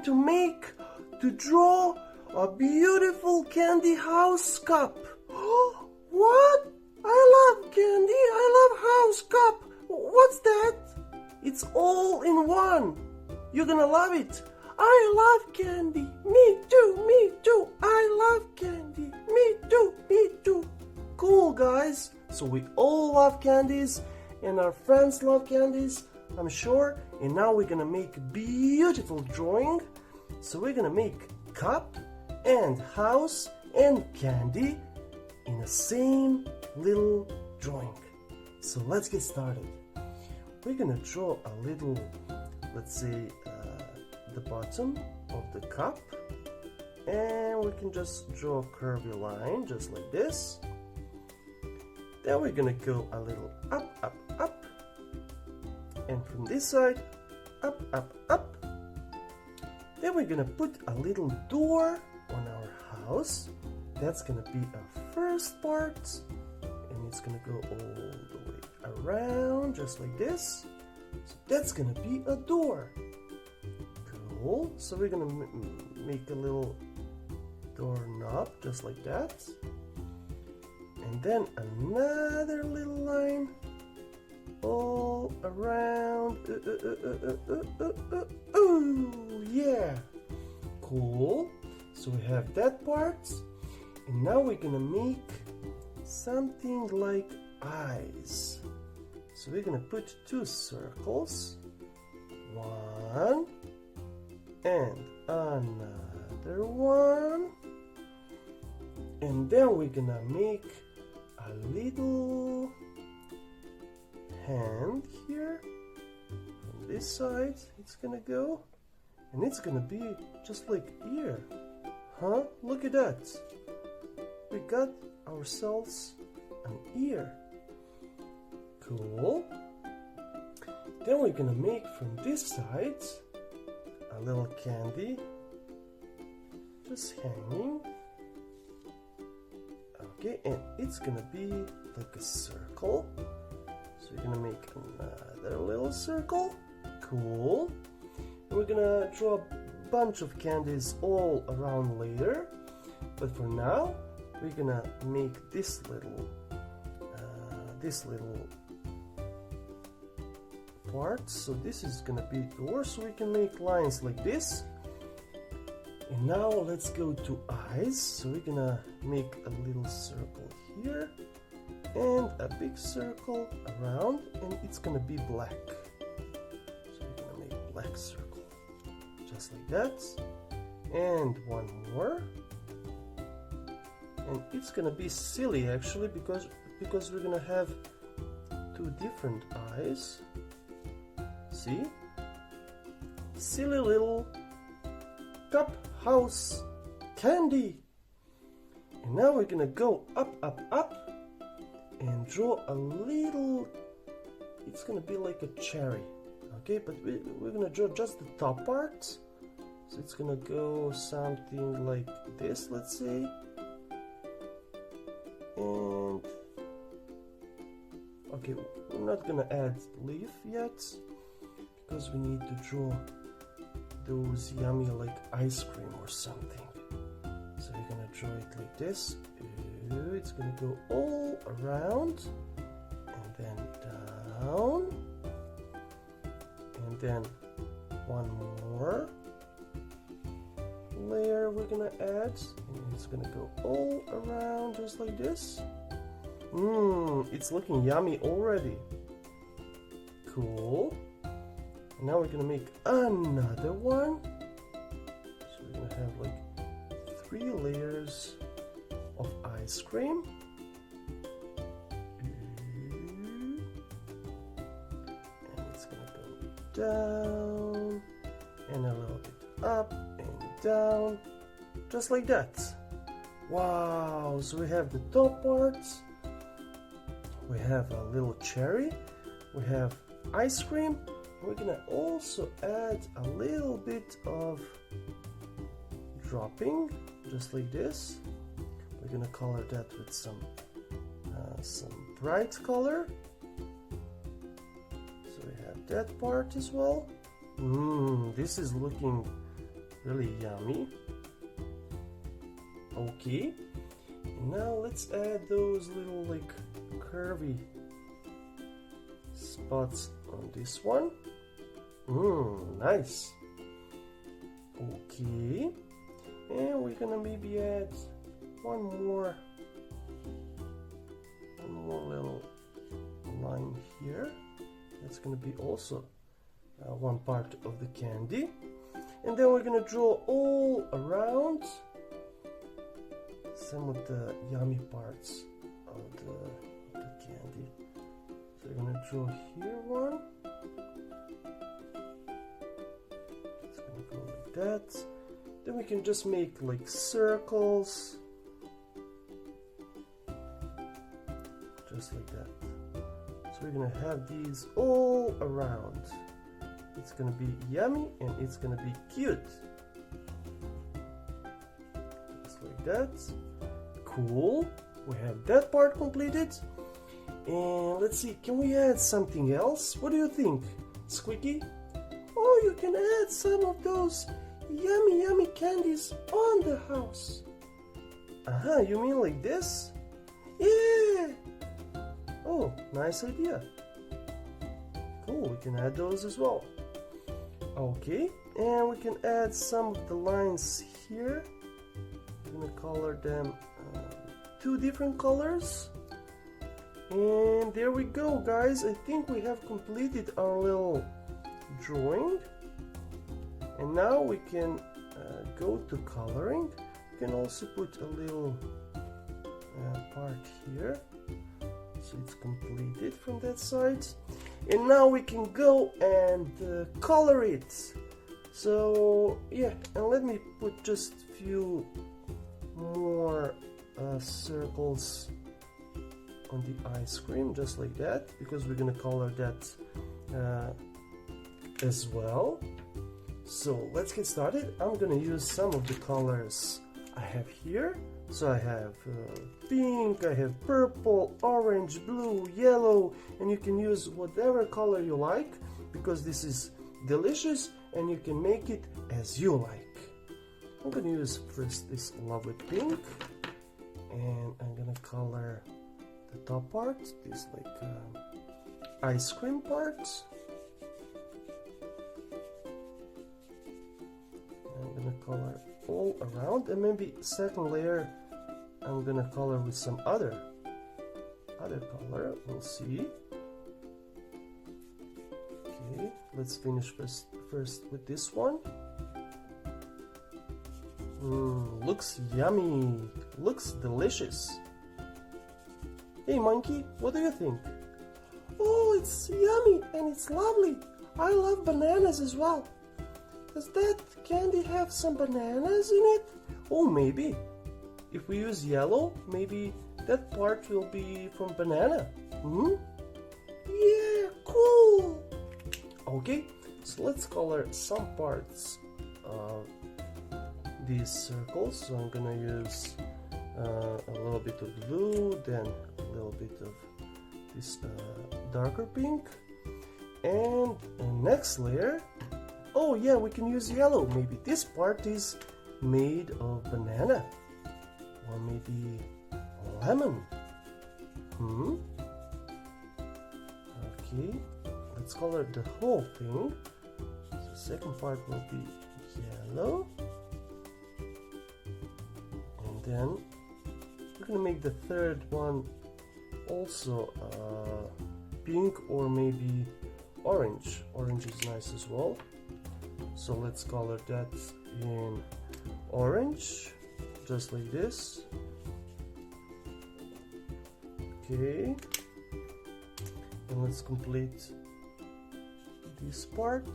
to draw a beautiful candy house cup. What? I love candy. I love house cup. What's that? It's all in one. You're gonna love it. I love candy. Me too, me too. I love candy. Me too, me too. Cool, guys. So we all love candies and our friends love candies, I'm sure. And now we're gonna make a beautiful drawing. So we're gonna make cup and house and candy in the same little drawing. So let's get started. We're gonna draw a little, let's say, the bottom of the cup, and we can just draw a curvy line just like this. Then we're gonna go a little up, up, up, and from this side, up, up, up. Then we're gonna put a little door on our house. That's gonna be our first part, and it's gonna go all the way around just like this. So that's gonna be a door. Cool. So we're gonna make a little doorknob just like that, and then another little line all around. Oh yeah, cool. So we have that part, and now we're gonna make something like eyes. So we're gonna put two circles, one and another one, and then we're gonna make a little hand here. From this side it's gonna go, and it's gonna be just like ear. Huh? Look at that. We got ourselves an ear. Cool. Then we're gonna make from this side a little candy just hanging. Okay, and it's gonna be like a circle. So we're gonna make another little circle. Cool. And we're gonna draw a bunch of candies all around later, but for now we're gonna make this little part. So this is gonna be door, so we can make lines like this. And now let's go to eyes. So we're gonna make a little circle here and a big circle around, and it's gonna be black. So we're gonna make a black circle just like that, and one more. And it's gonna be silly actually, because we're gonna have two different eyes. See? Silly little cup house candy. And now we're gonna go up, up, up, and draw a little, it's gonna be like a cherry. Okay, but we're gonna draw just the top part. So it's gonna go something like this, let's say. And okay, we're not gonna add leaf yet, because we need to draw those yummy like ice cream or something. So we're gonna draw it like this. It's gonna go all around, and then down, and then one more layer we're gonna add, and it's gonna go all around just like this. It's looking yummy already. Cool. And now we're gonna make another one. So we're gonna have like 3 layers of ice cream. And it's gonna go down and a little bit up and down, just like that. Wow, so we have the top parts, we have a little cherry, we have ice cream. We're gonna also add a little bit of dropping, just like this. We're gonna color that with some bright color. So we have that part as well. This is looking really yummy. Okay, now let's add those little like curvy spots on this one. Nice. Okay, and we're gonna maybe add one more little line here. That's gonna be also one part of the candy, and then we're gonna draw all around some of the yummy parts of the candy. So we're gonna draw here one. It's gonna go like that. Then we can just make like circles, just like that. So we're gonna have these all around. It's gonna be yummy and it's gonna be cute. Just like that. Cool. We have that part completed. And let's see, can we add something else? What do you think, Squeaky? Oh, you can add some of those yummy candies on the house. You mean like this? Yeah. Oh, nice idea. Cool, we can add those as well. Okay, and we can add some of the lines here. I'm gonna color them two different colors. And there we go, guys. I think we have completed our little drawing. And now we can go to coloring. We can also put a little part here. So it's completed from that side. And now we can go and color it. So yeah, and let me put just a few more circles on the ice cream, just like that, because we're gonna color that as well. So let's get started. I'm gonna use some of the colors I have here. So I have pink, I have purple, orange, blue, yellow, and you can use whatever color you like, because this is delicious and you can make it as you like. I'm gonna use first this lovely pink, and I'm gonna color the top part, this like ice cream part. I'm gonna color all around, and maybe second layer I'm gonna color with some other color. We'll see. Okay, let's finish first with this one. Looks yummy, looks delicious. Hey monkey, what do you think? Oh, it's yummy and it's lovely. I love bananas as well. Does that candy have some bananas in it? Oh, maybe. If we use yellow, maybe that part will be from banana. Yeah, cool. Okay, so let's color some parts of these circles. So I'm gonna use a little bit of blue, then a little bit of this darker pink, and next layer. Oh yeah, we can use yellow. Maybe this part is made of banana, or maybe lemon. Okay, let's color the whole thing. So second part will be yellow, and then we're gonna make the third one also pink, or maybe orange. Orange is nice as well. So let's color that in orange, just like this. Okay, and let's complete this part.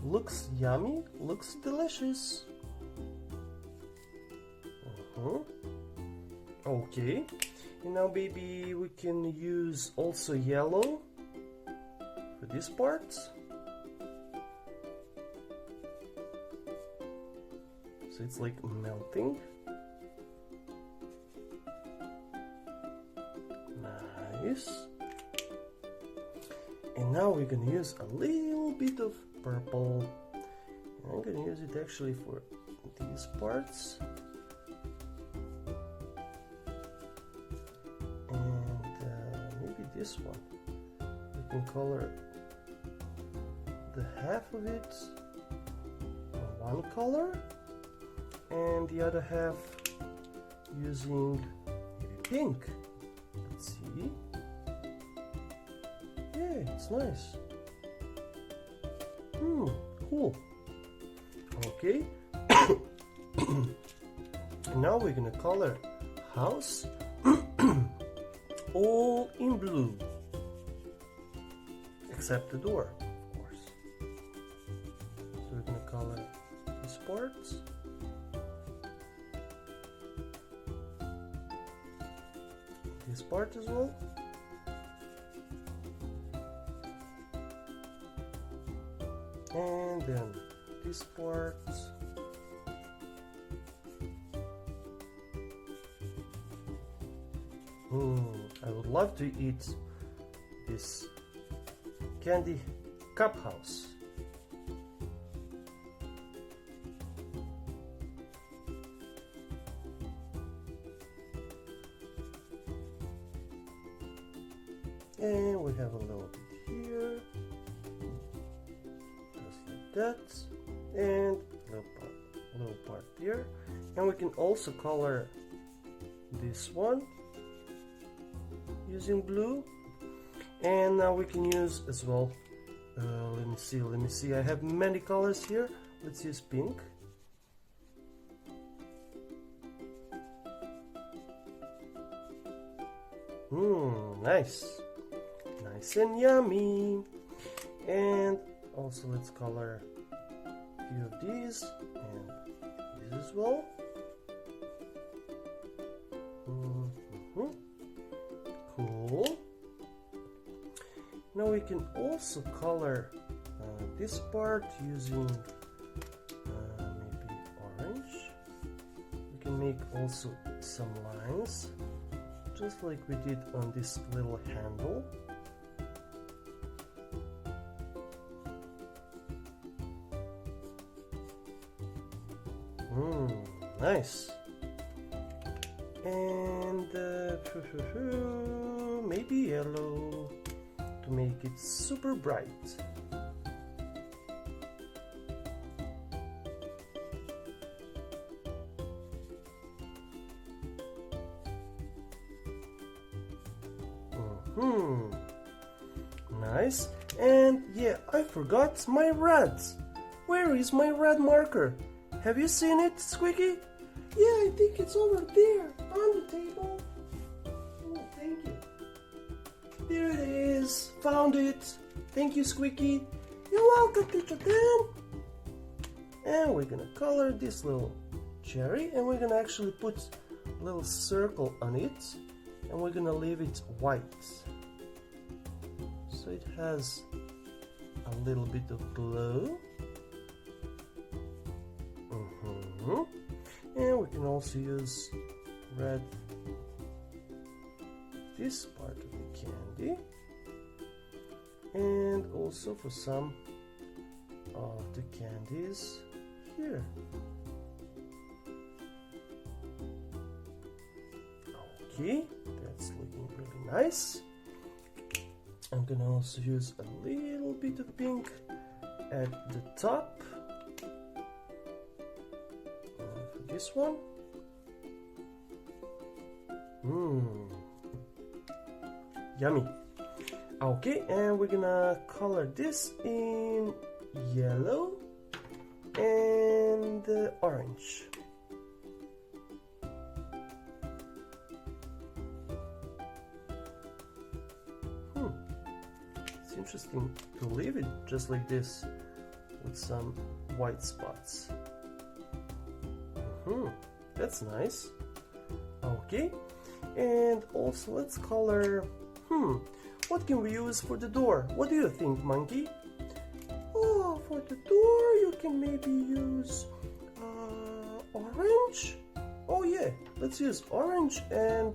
Looks yummy, looks delicious. Okay, and now maybe we can use also yellow for this part. So it's like melting. Nice. And now we're gonna use a little bit of purple. And I'm gonna use it actually for these parts. And maybe this one. We can color the half of it one color and the other half using maybe pink. Let's see. Yeah, it's nice. Cool. Okay. Now we're gonna color house all in blue, except the door, of course. So we're gonna color these parts. This part as well. And then this part. I would love to eat this candy cup house. And we have a little bit here, just like that, and a little part there. And we can also color this one using blue. And now we can use as well, let me see, I have many colors here. Let's use pink. Nice and yummy. And also let's color a few of these and these as well. Cool. Now we can also color this part using maybe orange. We can make also some lines, just like we did on this little handle. Nice. And maybe yellow to make it super bright. Nice. And yeah, I forgot my red. Where is my red marker? Have you seen it, Squeaky? Yeah, I think it's over there on the table. Oh, thank you. There it is. Found it. Thank you, Squeaky. You're welcome, Teacher Dan. And we're gonna color this little cherry, and we're gonna actually put a little circle on it, and we're gonna leave it white, so it has a little bit of glow. And we can also use red this part of the candy, and also for some of the candies here. Okay, that's looking really nice. I'm gonna also use a little bit of pink at the top. This one. Yummy. Okay, and we're gonna color this in yellow and orange. It's interesting to leave it just like this with some white spots. That's nice. Okay, and also let's color. What can we use for the door? What do you think, Monkey? Oh, for the door you can maybe use orange. Oh yeah, let's use orange. And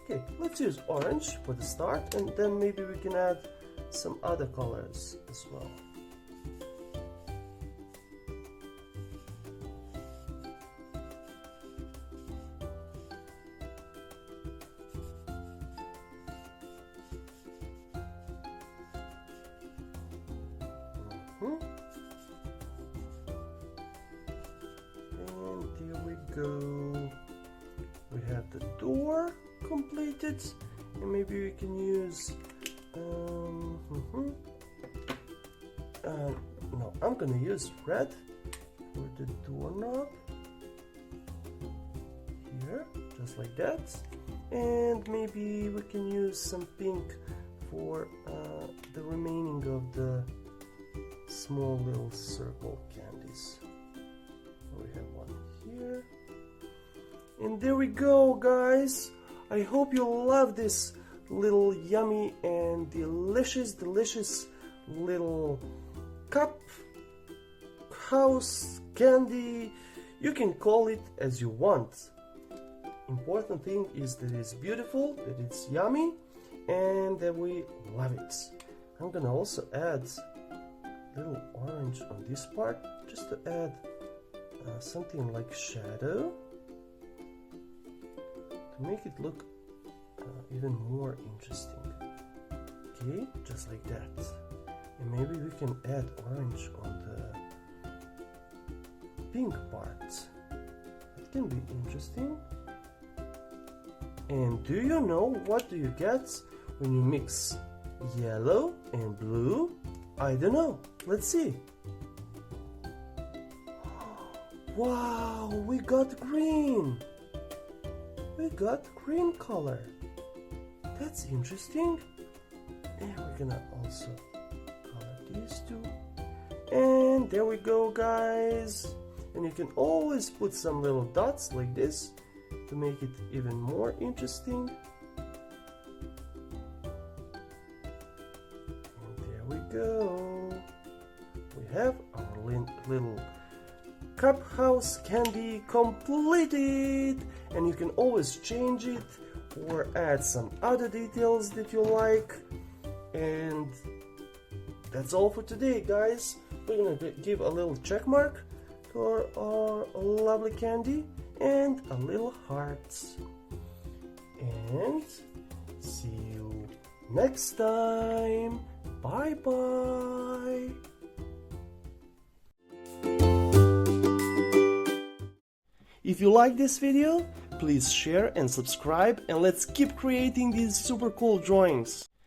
okay, let's use orange for the start, and then maybe we can add some other colors as well. And here we go. We have the door completed, and maybe we can use no, I'm gonna use red for the doorknob here, just like that, and maybe we can use some pink for the remaining of the small little circle candies. We have one here, and there we go, guys. I hope you love this little yummy and delicious little cup house candy. You can call it as you want. Important thing is that it's beautiful, that it's yummy, and that we love it. I'm gonna also add a little orange on this part, just to add something like shadow, to make it look even more interesting. Okay, just like that. And maybe we can add orange on the pink part. It can be interesting. And do you know what do you get when you mix yellow and blue? I don't know. Let's see. Wow, we got green. We got green color. That's interesting. And we're gonna also color these two. And there we go, guys. And you can always put some little dots like this to make it even more interesting. And there we go. We have our little cup house candy completed. And you can always change it or add some other details that you like. And that's all for today, guys. We're gonna give a little check mark to our lovely candy and a little heart. And see you next time. Bye bye. If you like this video, please share and subscribe, and let's keep creating these super cool drawings.